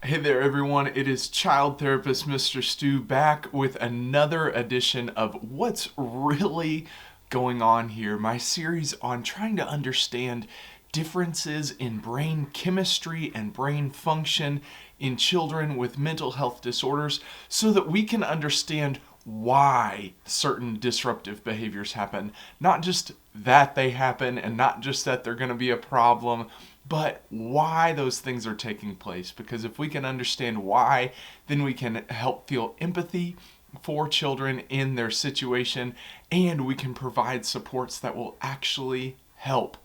Hey there everyone, it is child therapist Mr. Stu back with another edition of What's Really Going On Here, my series on trying to understand differences in brain chemistry and brain function in children with mental health disorders so that we can understand why certain disruptive behaviors happen. Not just that they happen and not just that they're going to be a problem, but why those things are taking place. Because if we can understand why, then we can help feel empathy for children in their situation, and we can provide supports that will actually help.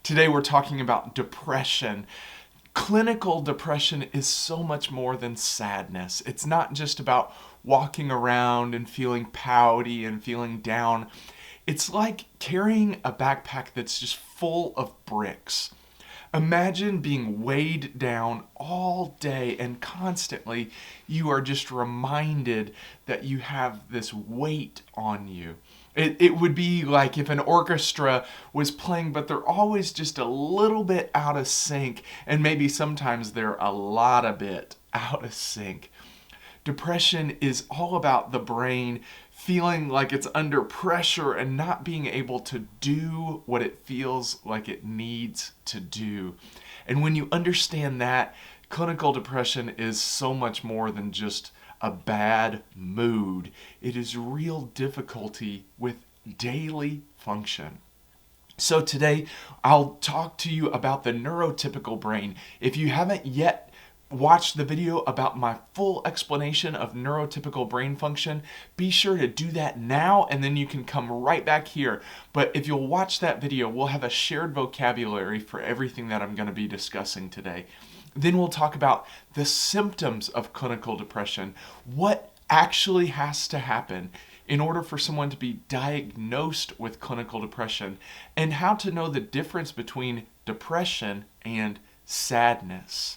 Today we're talking about depression. Clinical depression is so much more than sadness. It's not just about walking around and feeling pouty and feeling down. It's like carrying a backpack that's just full of bricks. Imagine being weighed down all day and constantly you are just reminded that you have this weight on you. It would be like if an orchestra was playing, but they're always just a little bit out of sync, and maybe sometimes they're a lot of bit out of sync. Depression is all about the brain feeling like it's under pressure and not being able to do what it feels like it needs to do. And when you understand that, clinical depression is so much more than just a bad mood. It is real difficulty with daily function. So today, I'll talk to you about the neurotypical brain. If you haven't yet watched the video about my full explanation of neurotypical brain function, be sure to do that now, and then you can come right back here. But if you'll watch that video, we'll have a shared vocabulary for everything that I'm going to be discussing today. Then we'll talk about the symptoms of clinical depression, what actually has to happen in order for someone to be diagnosed with clinical depression, and how to know the difference between depression and sadness.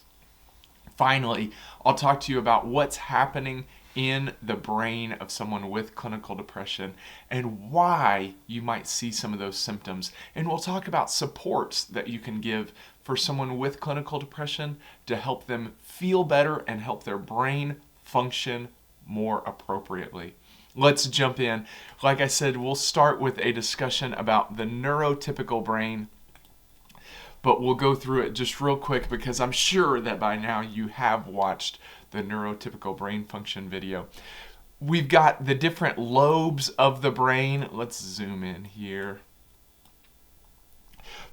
Finally, I'll talk to you about what's happening in the brain of someone with clinical depression and why you might see some of those symptoms. And we'll talk about supports that you can give for someone with clinical depression to help them feel better and help their brain function more appropriately. Let's jump in. Like I said, we'll start with a discussion about the neurotypical brain, but we'll go through it just real quick because I'm sure that by now you have watched the neurotypical brain function video. We've got the different lobes of the brain. Let's zoom in here.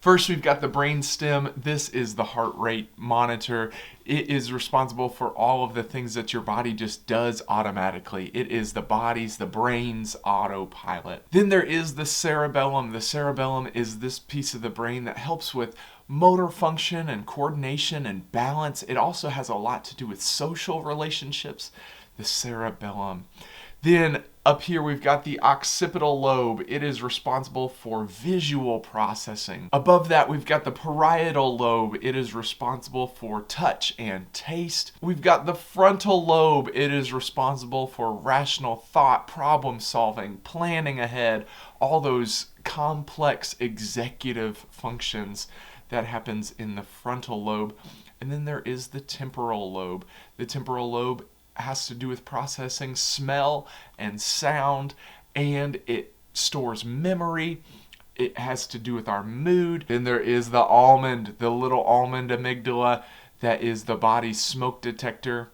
First, we've got the brain stem. This is the heart rate monitor. It is responsible for all of the things that your body just does automatically. It is the brain's autopilot. Then there is the cerebellum. The cerebellum is this piece of the brain that helps with motor function and coordination and balance. It also has a lot to do with social relationships, the cerebellum. Then up here we've got the occipital lobe. It is responsible for visual processing. Above that we've got the parietal lobe. It is responsible for touch and taste. We've got the frontal lobe. It is responsible for rational thought, problem solving, planning ahead, all those complex executive functions that happens in the frontal lobe. And then there is the temporal lobe. The temporal lobe has to do with processing smell and sound, and it stores memory. It has to do with our mood. Then there is the almond, the little almond amygdala that is the body's smoke detector.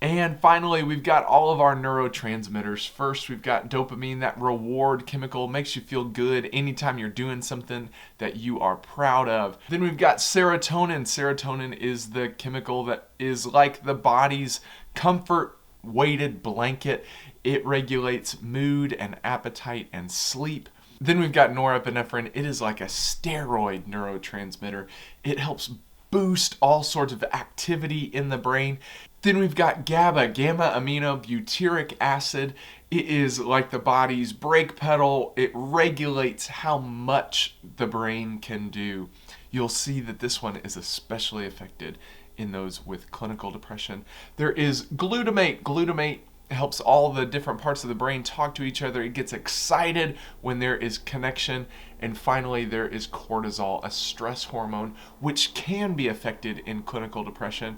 And finally, we've got all of our neurotransmitters. First, we've got dopamine, that reward chemical, makes you feel good anytime you're doing something that you are proud of. Then we've got serotonin. Serotonin is the chemical that is like the body's comfort weighted blanket. It regulates mood and appetite and sleep. Then we've got norepinephrine. It is like a steroid neurotransmitter. It helps boost all sorts of activity in the brain. Then we've got GABA, gamma-aminobutyric acid. It is like the body's brake pedal. It regulates how much the brain can do. You'll see that this one is especially affected in those with clinical depression. There is glutamate. Glutamate helps all the different parts of the brain talk to each other. It gets excited when there is connection. And finally, there is cortisol, a stress hormone, which can be affected in clinical depression.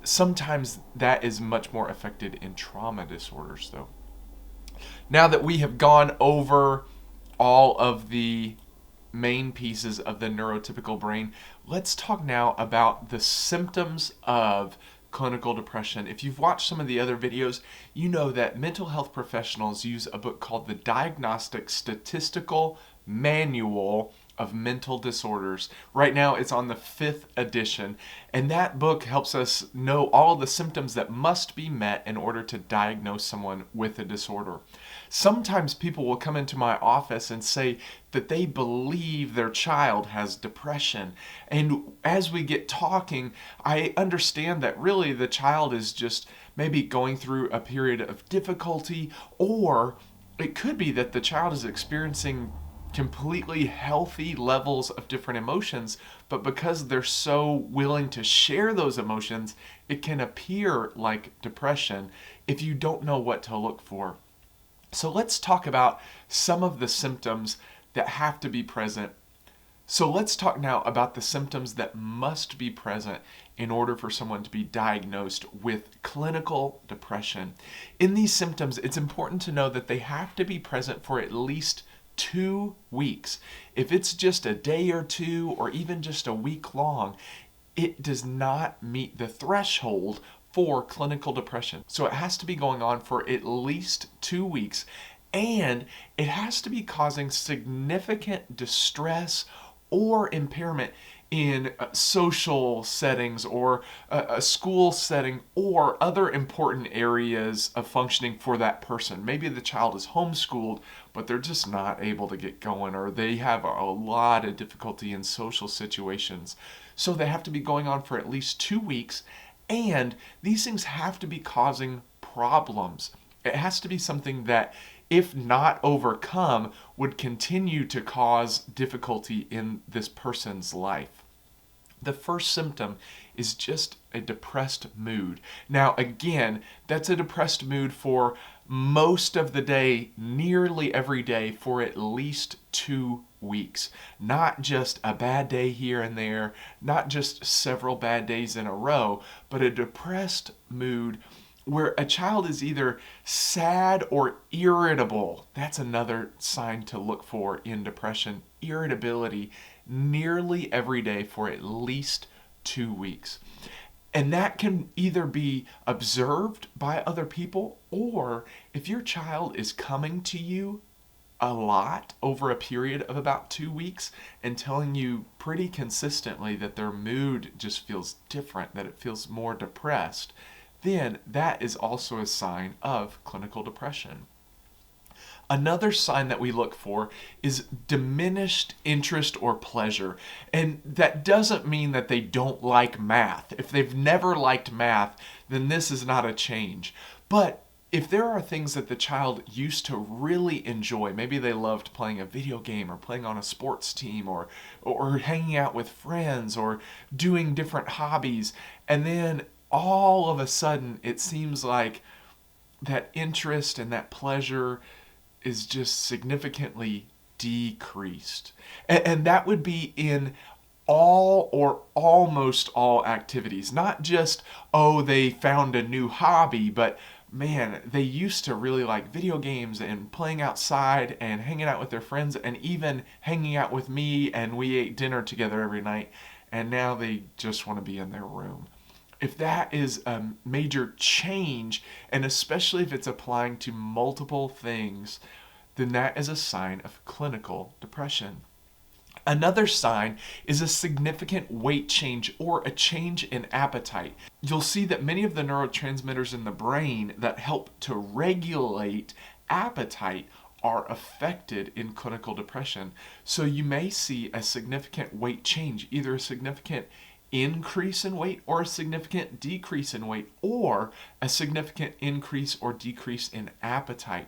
Sometimes that is much more affected in trauma disorders, though. Now that we have gone over all of the main pieces of the neurotypical brain, let's talk now about the symptoms of clinical depression. If you've watched some of the other videos, you know that mental health professionals use a book called the Diagnostic Statistical Manual of Mental Disorders. Right now it's on the 5th edition, and that book helps us know all the symptoms that must be met in order to diagnose someone with a disorder. Sometimes people will come into my office and say that they believe their child has depression, and as we get talking, I understand that really the child is just maybe going through a period of difficulty, or it could be that the child is experiencing completely healthy levels of different emotions, but because they're so willing to share those emotions, it can appear like depression if you don't know what to look for. So let's talk about some of the symptoms that have to be present. So let's talk now about the symptoms that must be present in order for someone to be diagnosed with clinical depression. In these symptoms, it's important to know that they have to be present for at least 2 weeks. If it's just a day or two, or even just a week long, it does not meet the threshold for clinical depression. So it has to be going on for at least 2 weeks, and it has to be causing significant distress or impairment in social settings, or a school setting, or other important areas of functioning for that person. Maybe the child is homeschooled, but they're just not able to get going, or they have a lot of difficulty in social situations. So they have to be going on for at least 2 weeks, and these things have to be causing problems. It has to be something that, if not overcome, would continue to cause difficulty in this person's life. The first symptom is just a depressed mood. Now, again, that's a depressed mood for most of the day, nearly every day, for at least 2 weeks. Not just a bad day here and there, not just several bad days in a row, but a depressed mood where a child is either sad or irritable. That's another sign to look for in depression. Irritability nearly every day for at least 2 weeks. And that can either be observed by other people, or if your child is coming to you a lot over a period of about 2 weeks and telling you pretty consistently that their mood just feels different, that it feels more depressed, then that is also a sign of clinical depression. Another sign that we look for is diminished interest or pleasure. And that doesn't mean that they don't like math. If they've never liked math, then this is not a change. But if there are things that the child used to really enjoy, maybe they loved playing a video game, or playing on a sports team, or hanging out with friends, or doing different hobbies, and then all of a sudden it seems like that interest and that pleasure is just significantly decreased. And that would be in all or almost all activities. Not just, oh, they found a new hobby, but man, they used to really like video games and playing outside and hanging out with their friends, and even hanging out with me, and we ate dinner together every night, and now they just want to be in their room. If that is a major change, and especially if it's applying to multiple things, then that is a sign of clinical depression. Another sign is a significant weight change or a change in appetite. You'll see that many of the neurotransmitters in the brain that help to regulate appetite are affected in clinical depression. So you may see a significant weight change, either a significant increase in weight or a significant decrease in weight, or a significant increase or decrease in appetite.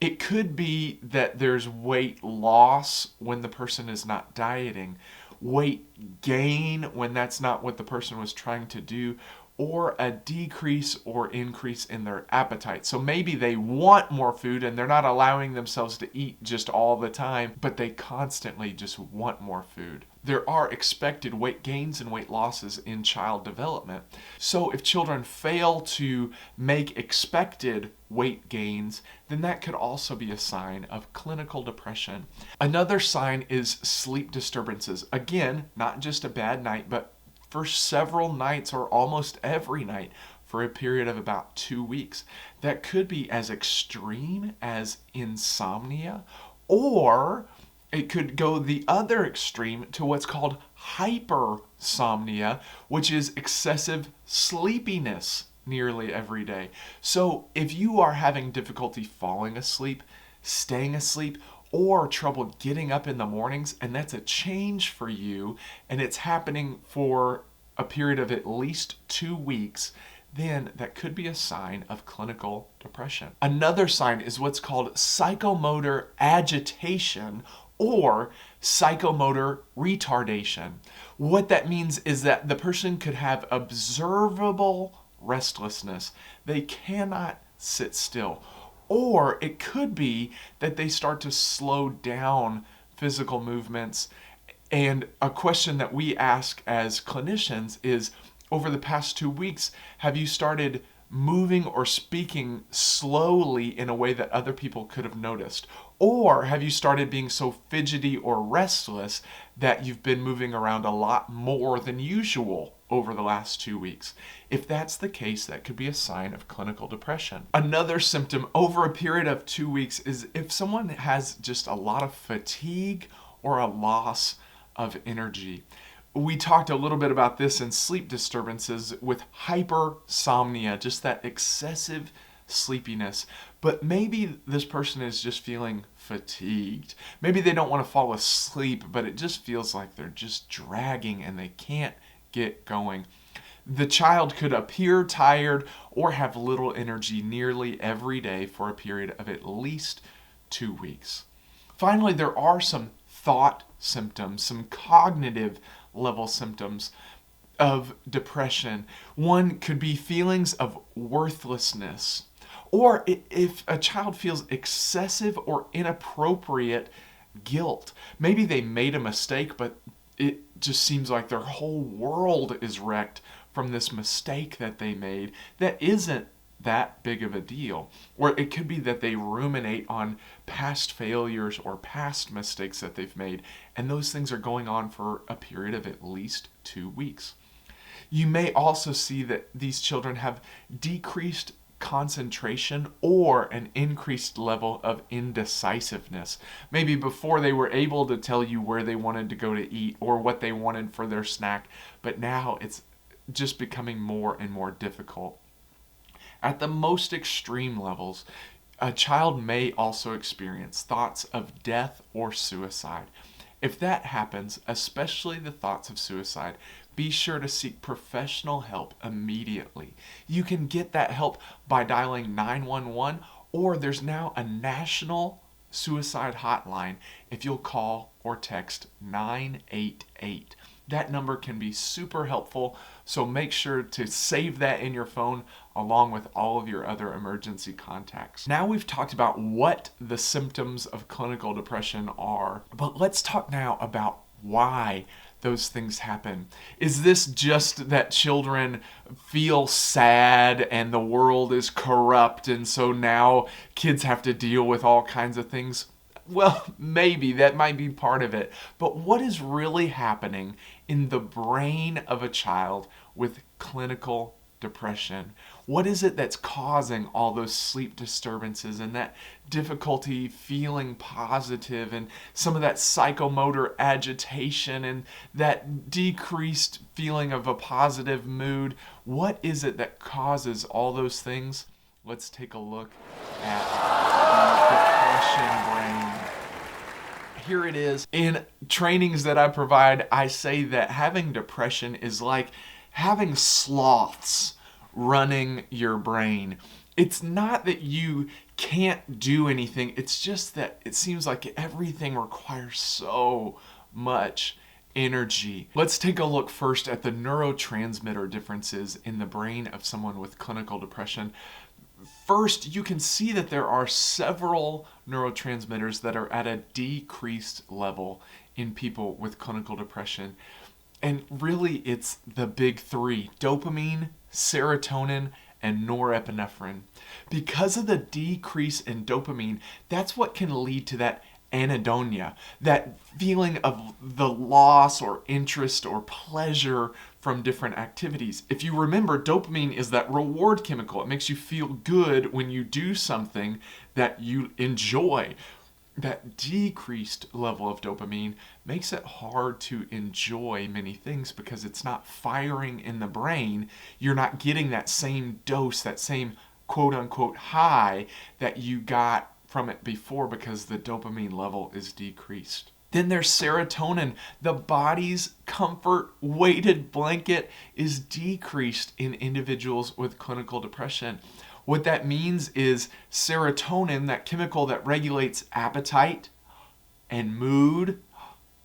It could be that there's weight loss when the person is not dieting, weight gain when that's not what the person was trying to do, or a decrease or increase in their appetite. So maybe they want more food and they're not allowing themselves to eat just all the time, but they constantly just want more food. There are expected weight gains and weight losses in child development. So if children fail to make expected weight gains, then that could also be a sign of clinical depression. Another sign is sleep disturbances. Again, not just a bad night, but for several nights or almost every night for a period of about 2 weeks. That could be as extreme as insomnia, or it could go the other extreme to what's called hypersomnia, which is excessive sleepiness nearly every day. So if you are having difficulty falling asleep, staying asleep, or trouble getting up in the mornings, and that's a change for you, and it's happening for a period of at least 2 weeks, then that could be a sign of clinical depression. Another sign is what's called psychomotor agitation or psychomotor retardation. What that means is that the person could have observable restlessness. They cannot sit still. Or it could be that they start to slow down physical movements. And a question that we ask as clinicians is, over the past 2 weeks, have you started moving or speaking slowly in a way that other people could have noticed? Or have you started being so fidgety or restless that you've been moving around a lot more than usual over the last 2 weeks? If that's the case, that could be a sign of clinical depression. Another symptom over a period of 2 weeks is if someone has just a lot of fatigue or a loss of energy. We talked a little bit about this in sleep disturbances with hypersomnia, just that excessive sleepiness. But maybe this person is just feeling fatigued. Maybe they don't want to fall asleep, but it just feels like they're just dragging and they can't get going. The child could appear tired or have little energy nearly every day for a period of at least 2 weeks. Finally, there are some thought symptoms, some cognitive level symptoms of depression. One could be feelings of worthlessness, or if a child feels excessive or inappropriate guilt. Maybe they made a mistake, but it just seems like their whole world is wrecked from this mistake that they made that isn't that big of a deal. Or it could be that they ruminate on past failures or past mistakes that they've made, and those things are going on for a period of at least 2 weeks. You may also see that these children have decreased concentration or an increased level of indecisiveness. Maybe before they were able to tell you where they wanted to go to eat or what they wanted for their snack, but now it's just becoming more and more difficult. At the most extreme levels, a child may also experience thoughts of death or suicide. If that happens, especially the thoughts of suicide, be sure to seek professional help immediately. You can get that help by dialing 911, or there's now a national suicide hotline if you'll call or text 988. That number can be super helpful, so make sure to save that in your phone along with all of your other emergency contacts. Now we've talked about what the symptoms of clinical depression are, but let's talk now about why those things happen. Is this just that children feel sad and the world is corrupt and so now kids have to deal with all kinds of things? Well, maybe that might be part of it. But what is really happening in the brain of a child with clinical depression? What is it that's causing all those sleep disturbances and that difficulty feeling positive and some of that psychomotor agitation and that decreased feeling of a positive mood? What is it that causes all those things? Let's take a look at the depression brain. Here it is. In trainings that I provide, I say that having depression is like having sloths running your brain. It's not that you can't do anything, it's just that it seems like everything requires so much energy. Let's take a look first at the neurotransmitter differences in the brain of someone with clinical depression. First, you can see that there are several neurotransmitters that are at a decreased level in people with clinical depression. And really, it's the big three: dopamine, serotonin, and norepinephrine. Because of the decrease in dopamine, that's what can lead to that anhedonia, that feeling of the loss or interest or pleasure from different activities. If you remember, dopamine is that reward chemical. It makes you feel good when you do something that you enjoy. That decreased level of dopamine makes it hard to enjoy many things because it's not firing in the brain. You're not getting that same dose, that same quote unquote high that you got from it before because the dopamine level is decreased. Then there's serotonin. The body's comfort weighted blanket is decreased in individuals with clinical depression. What that means is serotonin, that chemical that regulates appetite and mood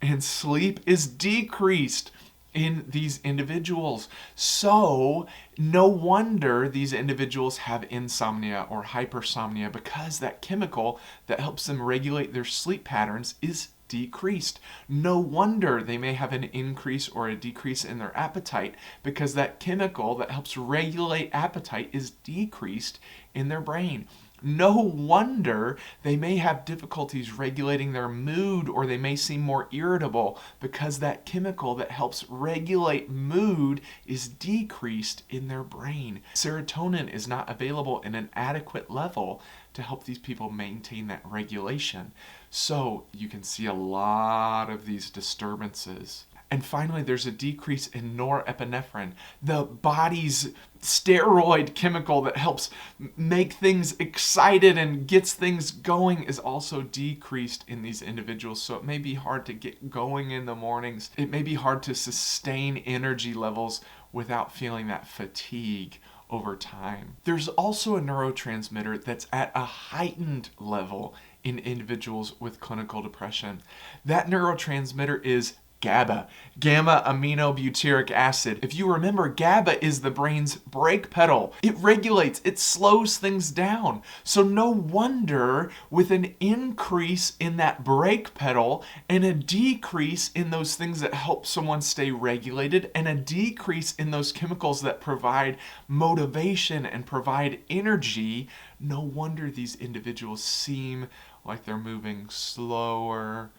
and sleep, is decreased in these individuals. So no wonder these individuals have insomnia or hypersomnia, because that chemical that helps them regulate their sleep patterns is decreased. No wonder they may have an increase or a decrease in their appetite, because that chemical that helps regulate appetite is decreased in their brain. No wonder they may have difficulties regulating their mood, or they may seem more irritable, because that chemical that helps regulate mood is decreased in their brain. Serotonin is not available in an adequate level to help these people maintain that regulation. So you can see a lot of these disturbances. And finally, there's a decrease in norepinephrine, the body's steroid chemical that helps make things excited and gets things going, is also decreased in these individuals. So it may be hard to get going in the mornings. It may be hard to sustain energy levels without feeling that fatigue over time. There's also a neurotransmitter that's at a heightened level in individuals with clinical depression. That neurotransmitter is GABA, gamma-aminobutyric acid. If you remember, GABA is the brain's brake pedal. It regulates, it slows things down. So no wonder with an increase in that brake pedal and a decrease in those things that help someone stay regulated, and a decrease in those chemicals that provide motivation and provide energy, no wonder these individuals seem like they're moving slower,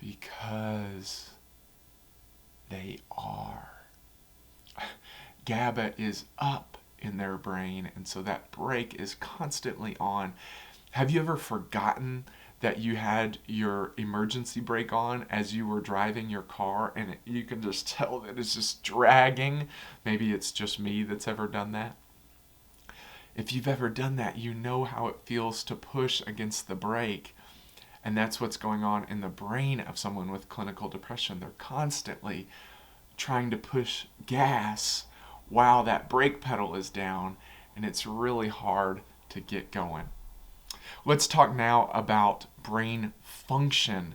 because they are. GABA is up in their brain, and so that brake is constantly on. Have you ever forgotten that you had your emergency brake on as you were driving your car, and you can just tell that it's just dragging? Maybe it's just me that's ever done that. If you've ever done that, you know how it feels to push against the brake. And that's what's going on in the brain of someone with clinical depression. They're constantly trying to push gas while that brake pedal is down, and it's really hard to get going. Let's talk now about brain function.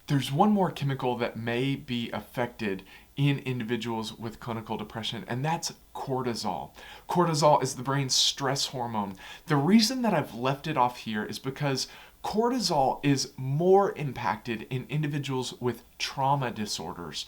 There's one more chemical that may be affected in individuals with clinical depression, and that's cortisol. Cortisol is the brain's stress hormone. The reason that I've left it off here is because cortisol is more impacted in individuals with trauma disorders.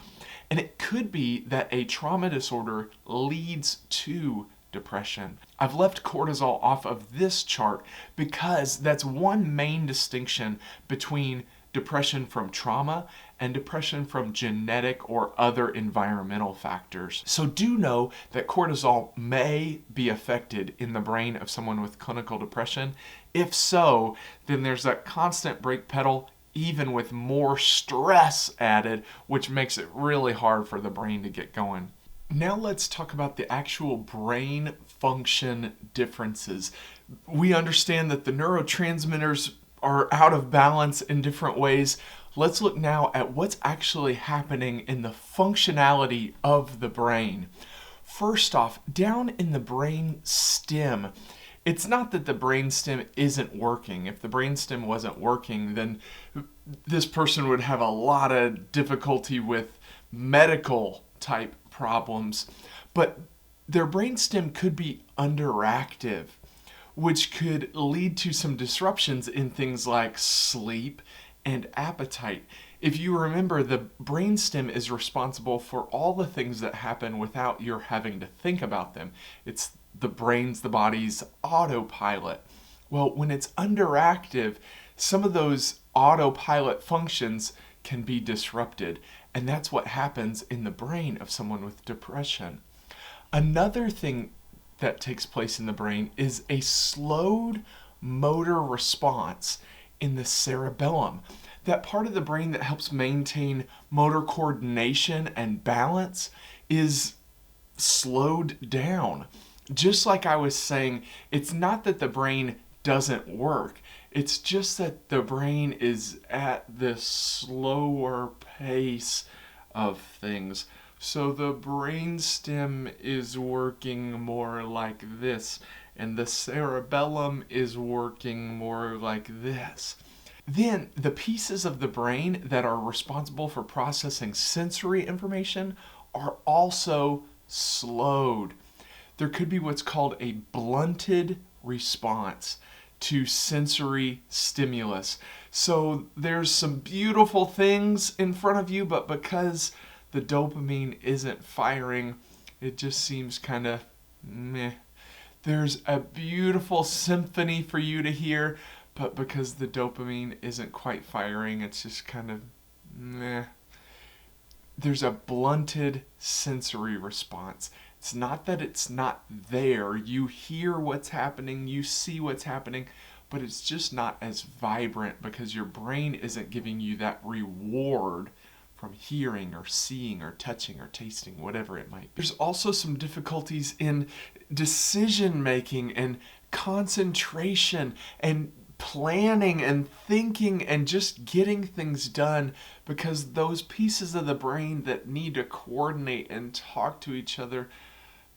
And it could be that a trauma disorder leads to depression. I've left cortisol off of this chart because that's one main distinction between depression from trauma and depression from genetic or other environmental factors. So do know that cortisol may be affected in the brain of someone with clinical depression. If so, then there's that constant brake pedal, even with more stress added, which makes it really hard for the brain to get going. Now let's talk about the actual brain function differences. We understand that the neurotransmitters are out of balance in different ways. Let's look now at what's actually happening in the functionality of the brain. First off, down in the brain stem, It's not that the brainstem isn't working. If the brainstem wasn't working, then this person would have a lot of difficulty with medical type problems. But their brainstem could be underactive, which could lead to some disruptions in things like sleep and appetite. If you remember, the brainstem is responsible for all the things that happen without your having to think about them. It's the body's autopilot. Well, when it's underactive, some of those autopilot functions can be disrupted, and that's what happens in the brain of someone with depression. Another thing that takes place in the brain is a slowed motor response in the cerebellum. That part of the brain that helps maintain motor coordination and balance is slowed down. Just like I was saying, it's not that the brain doesn't work. It's just that the brain is at this slower pace of things. So the brainstem is working more like this, and the cerebellum is working more like this. Then the pieces of the brain that are responsible for processing sensory information are also slowed. There could be what's called a blunted response to sensory stimulus. So there's some beautiful things in front of you, but because the dopamine isn't firing, it just seems kind of meh. There's a beautiful symphony for you to hear, but because the dopamine isn't quite firing, it's just kind of meh. There's a blunted sensory response. It's not that it's not there. You hear what's happening, you see what's happening, but it's just not as vibrant because your brain isn't giving you that reward from hearing or seeing or touching or tasting, whatever it might be. There's also some difficulties in decision making and concentration and planning and thinking and just getting things done, because those pieces of the brain that need to coordinate and talk to each other,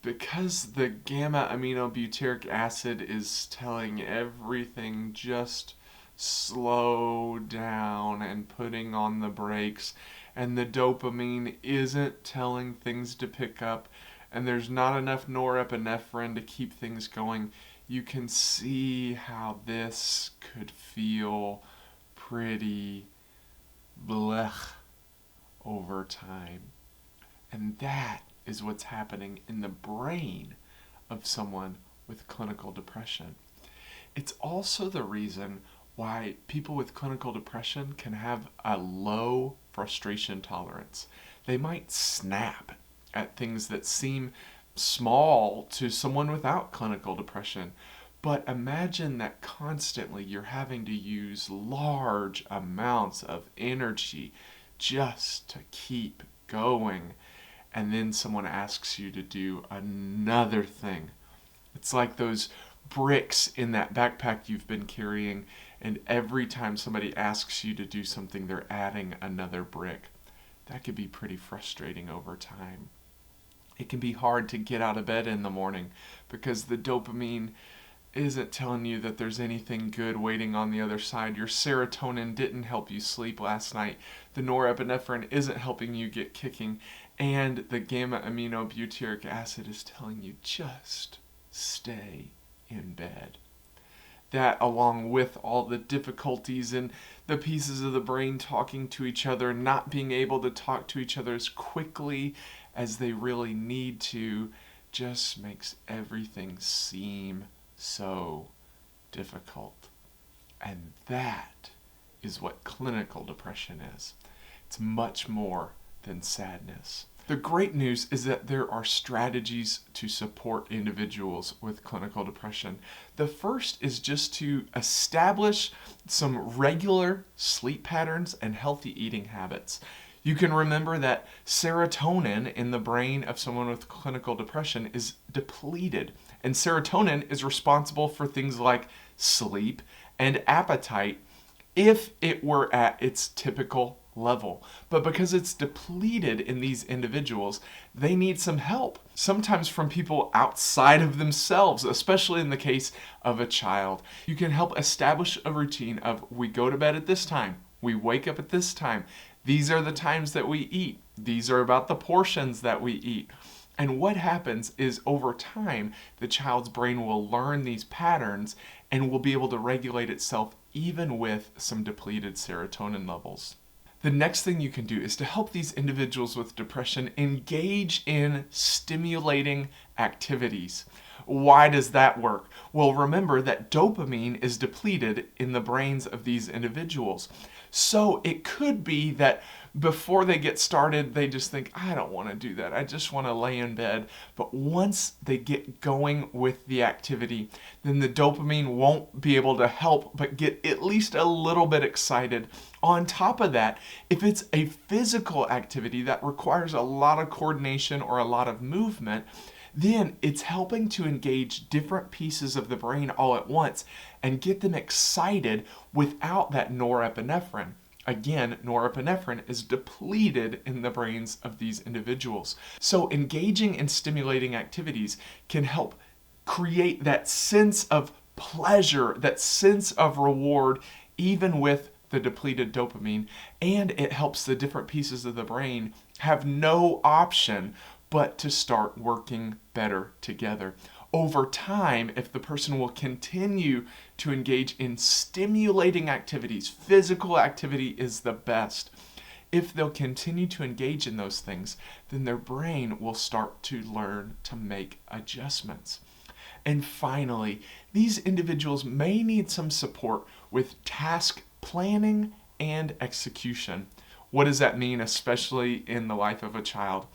because the gamma aminobutyric acid is telling everything just slow down and putting on the brakes, and the dopamine isn't telling things to pick up, and there's not enough norepinephrine to keep things going, you can see how this could feel pretty blech over time. And that is what's happening in the brain of someone with clinical depression. It's also the reason why people with clinical depression can have a low frustration tolerance. They might snap at things that seem small to someone without clinical depression. But imagine that constantly you're having to use large amounts of energy just to keep going. And then someone asks you to do another thing. It's like those bricks in that backpack you've been carrying, and every time somebody asks you to do something, they're adding another brick. That could be pretty frustrating over time. It can be hard to get out of bed in the morning because the dopamine isn't telling you that there's anything good waiting on the other side. Your serotonin didn't help you sleep last night. The norepinephrine isn't helping you get kicking. And the gamma aminobutyric acid is telling you just stay in bed. That, along with all the difficulties in the pieces of the brain talking to each other, not being able to talk to each other as quickly as they really need to, just makes everything seem so difficult. And that is what clinical depression is. It's much more than sadness. The great news is that there are strategies to support individuals with clinical depression. The first is just to establish some regular sleep patterns and healthy eating habits. You can remember that serotonin in the brain of someone with clinical depression is depleted. And serotonin is responsible for things like sleep and appetite if it were at its typical level. But because it's depleted in these individuals, they need some help, sometimes from people outside of themselves, especially in the case of a child. You can help establish a routine of we go to bed at this time, we wake up at this time, these are the times that we eat, these are about the portions that we eat. And what happens is over time, the child's brain will learn these patterns and will be able to regulate itself even with some depleted serotonin levels. The next thing you can do is to help these individuals with depression engage in stimulating activities. Why does that work? Well, remember that dopamine is depleted in the brains of these individuals. So it could be that before they get started, they just think, I don't want to do that. I just want to lay in bed. But once they get going with the activity, then the dopamine won't be able to help but get at least a little bit excited. On top of that, if it's a physical activity that requires a lot of coordination or a lot of movement, then it's helping to engage different pieces of the brain all at once and get them excited without that norepinephrine. Again, norepinephrine is depleted in the brains of these individuals. So engaging in stimulating activities can help create that sense of pleasure, that sense of reward, even with the depleted dopamine, and it helps the different pieces of the brain have no option but to start working better together. Over time, if the person will continue to engage in stimulating activities, physical activity is the best. If they'll continue to engage in those things, then their brain will start to learn to make adjustments. And finally, these individuals may need some support with task planning and execution. What does that mean, especially in the life of a child?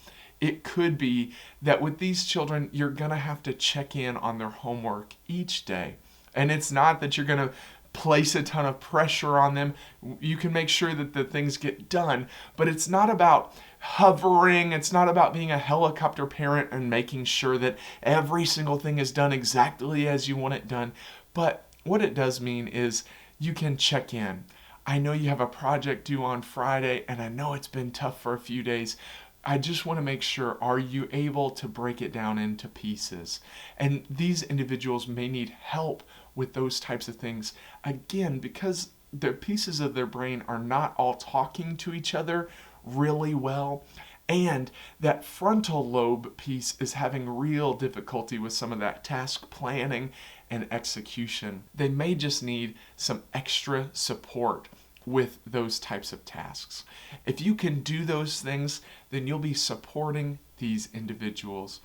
It could be that with these children, you're going to have to check in on their homework each day. And it's not that you're going to place a ton of pressure on them. You can make sure that the things get done, but it's not about hovering. It's not about being a helicopter parent and making sure that every single thing is done exactly as you want it done. But what it does mean is you can check in. I know you have a project due on Friday, and I know it's been tough for a few days. I just want to make sure, are you able to break it down into pieces? And these individuals may need help with those types of things. Again, because the pieces of their brain are not all talking to each other really well. And that frontal lobe piece is having real difficulty with some of that task planning and execution. They may just need some extra support with those types of tasks. If you can do those things, then you'll be supporting these individuals.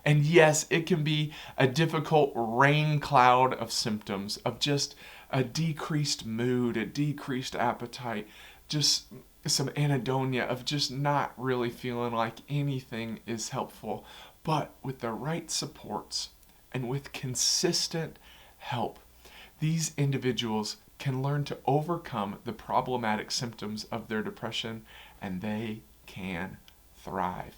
And yes, it can be a difficult rain cloud of symptoms of just a decreased mood, a decreased appetite, just some anhedonia of just not really feeling like anything is helpful. But with the right supports and with consistent help, these individuals can learn to overcome the problematic symptoms of their depression, and they can thrive.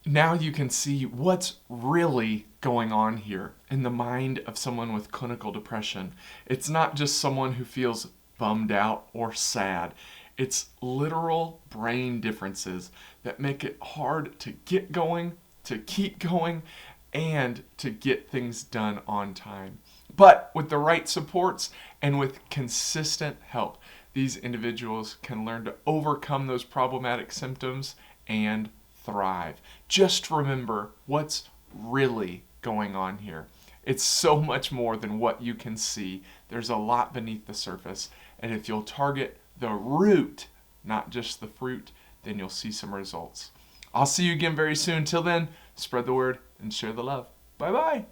Now you can see what's really going on here in the mind of someone with clinical depression. It's not just someone who feels bummed out or sad. It's literal brain differences that make it hard to get going, to keep going, and to get things done on time. But with the right supports and with consistent help, these individuals can learn to overcome those problematic symptoms and thrive. Just remember what's really going on here. It's so much more than what you can see. There's a lot beneath the surface. And if you'll target the root, not just the fruit, then you'll see some results. I'll see you again very soon. Till then, spread the word and share the love. Bye-bye.